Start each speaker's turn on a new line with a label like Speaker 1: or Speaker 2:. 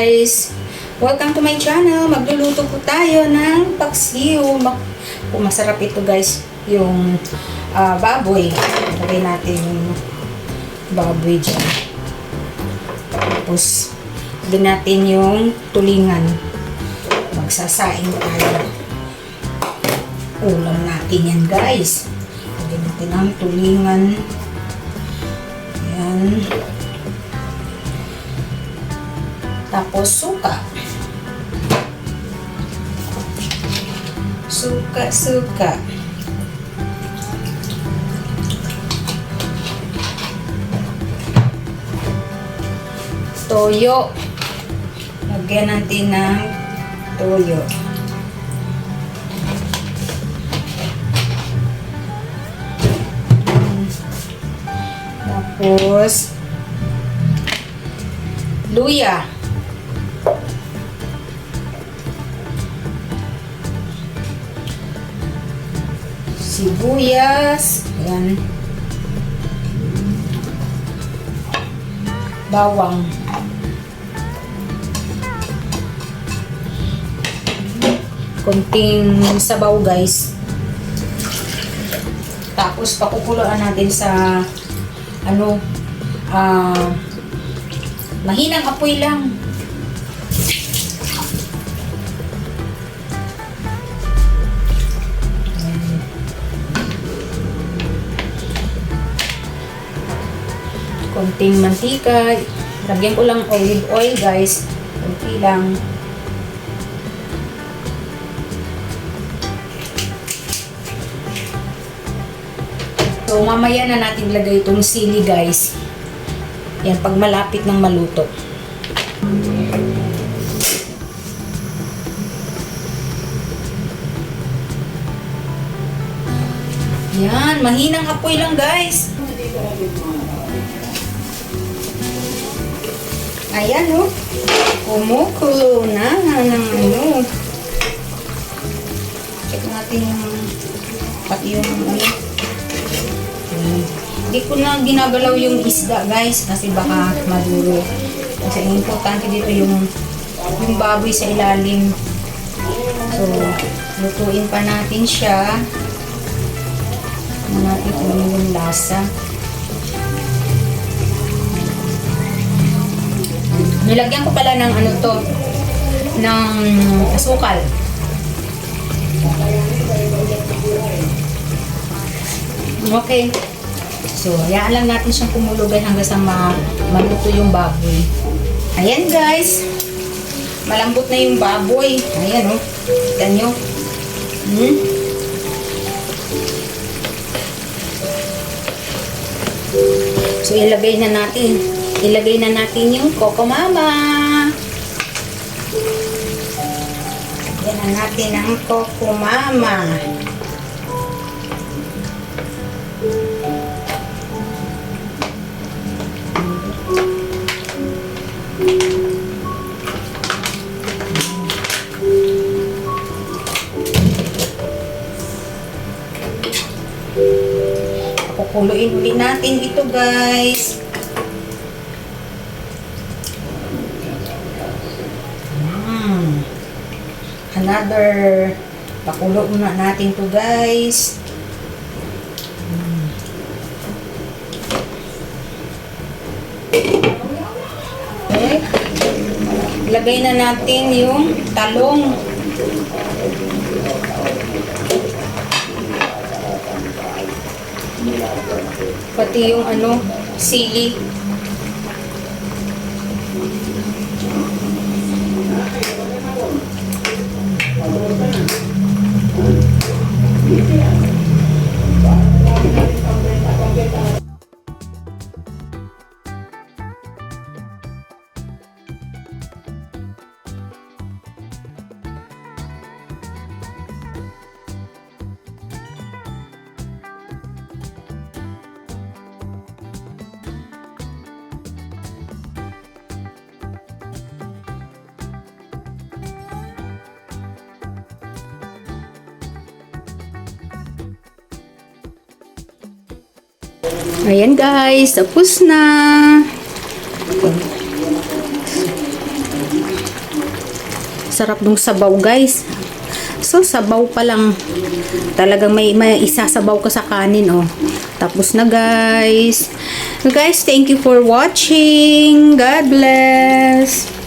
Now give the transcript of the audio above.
Speaker 1: guys! Welcome to my channel. Magluluto po tayo ng paksiw. Masarap ito guys. Yung baboy. Lagay natin yung baboy dyan. Tapos, lagay natin yung tulingan. Magsasaing tayo. Ulam natin yan guys. Lagay natin ang tulingan. Ayan. Tapos suka. Suka. Toyo. Lagyan natin ng toyo. Tapos luya. Sibuyas, ayan, bawang, konting sabaw guys. Tapos pakukuluan natin sa mahinang apoy lang. Konting mantika. Lagyan ko lang olive oil guys. Konti lang. So mamaya na natin lagay itong sili guys. Yan pag malapit ng maluto. Yan, mahinang apoy lang guys. Ayan o. Kumukulo na ng check natin yung pati yung Hindi ko na ginagalaw yung isda guys kasi baka maduro. Kasi importante dito yung baboy sa ilalim. So, lutuin pa natin siya. Natin kung yung lasa. Nilagyan ko pala ng ng asukal. Okay. So, hayaan lang natin siyang kumulugan hanggang sa maluto yung baboy. Ayan guys. Malambot na yung baboy. Ayan o. Kita nyo. So, ilagay na natin yung Coco Mama. Lagyan na natin ang Coco Mama. Kukuluin ulit natin ito guys. Another pakulo muna natin to guys. Okay. Lagay na natin yung talong. Pati yung sili. Ayan guys, tapos na. sarap ng sabaw, guys. So, sabaw pa lang. Talagang may isasabaw ka sa kanin, oh. Tapos na, guys. Guys, thank you for watching. God bless.